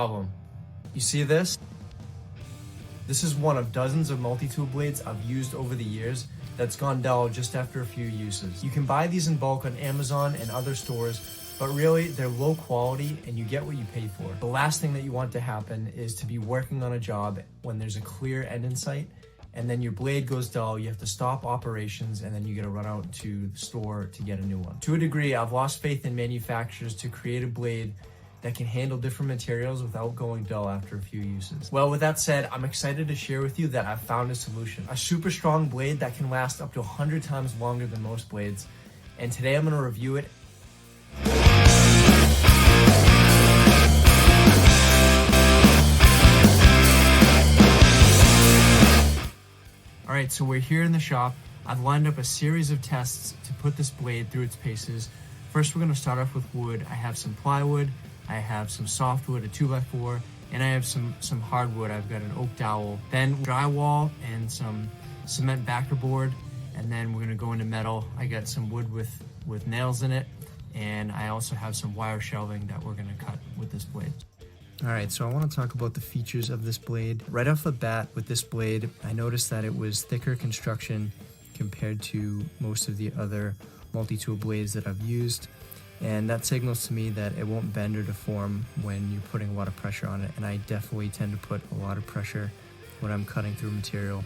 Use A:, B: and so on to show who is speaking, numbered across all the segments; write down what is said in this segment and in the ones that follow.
A: Problem. You see this? This is one of dozens of multi-tool blades I've used over the years that's gone dull just after a few uses. You can buy these in bulk on Amazon and other stores, but really they're low quality and you get what you pay for. The last thing that you want to happen is to be working on a job when there's a clear end in sight and then your blade goes dull, you have to stop operations, and then you gotta run out to the store to get a new one. To a degree, I've lost faith in manufacturers to create a blade that can handle different materials without going dull after a few uses. Well, with that said, I'm excited to share with you that I've found a solution. A super strong blade that can last up to 100 times longer than most blades. And today I'm gonna review it. All right, so we're here in the shop. I've lined up a series of tests to put this blade through its paces. First, we're gonna start off with wood. I have some plywood, I have some softwood, a 2x4, and I have some hardwood. I've got an oak dowel. Then drywall and some cement backer board, and then we're gonna go into metal. I got some wood with nails in it, and I also have some wire shelving that we're gonna cut with this blade. All right, so I want to talk about the features of this blade. Right off the bat with this blade, I noticed that it was thicker construction compared to most of the other multi-tool blades that I've used. And that signals to me that it won't bend or deform when you're putting a lot of pressure on it. And I definitely tend to put a lot of pressure when I'm cutting through material.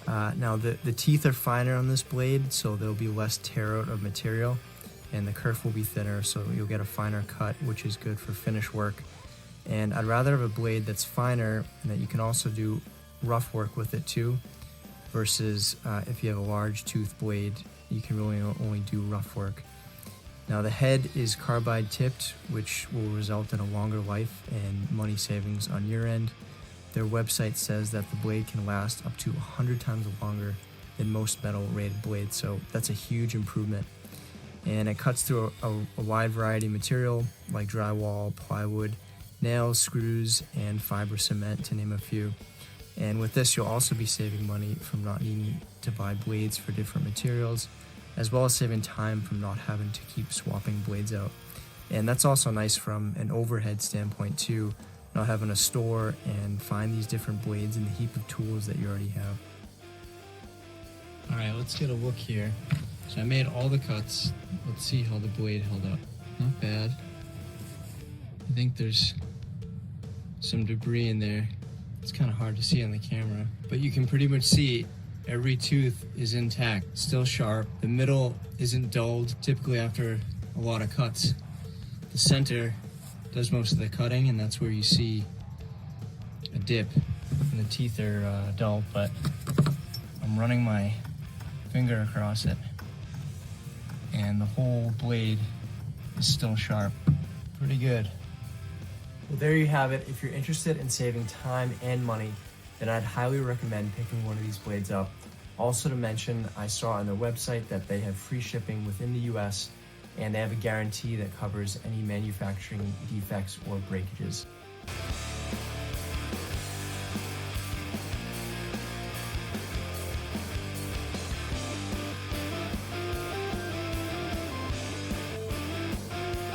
A: Now the teeth are finer on this blade, so there'll be less tear out of material. And the kerf will be thinner, so you'll get a finer cut, which is good for finish work. And I'd rather have a blade that's finer and that you can also do rough work with it too, versus if you have a large tooth blade, you can really only do rough work. Now the head is carbide tipped, which will result in a longer life and money savings on your end. Their website says that the blade can last up to 100 times longer than most metal rated blades, so that's a huge improvement. And it cuts through a wide variety of material like drywall, plywood, nails, screws, and fiber cement, to name a few. And with this, you'll also be saving money from not needing to buy blades for different materials, as well as saving time from not having to keep swapping blades out. And that's also nice from an overhead standpoint too, not having to store and find these different blades in the heap of tools that you already have. All right, let's get a look here. So I made all the cuts. Let's see how the blade held up. Not bad. I think there's some debris in there. It's kind of hard to see on the camera, but you can pretty much see every tooth is intact, still sharp. The middle isn't dulled, typically after a lot of cuts. The center does most of the cutting, and that's where you see a dip, and the teeth are dull, but I'm running my finger across it, and the whole blade is still sharp. Pretty good. Well, there you have it. If you're interested in saving time and money, then I'd highly recommend picking one of these blades up. Also to mention, I saw on their website that they have free shipping within the US, and they have a guarantee that covers any manufacturing defects or breakages.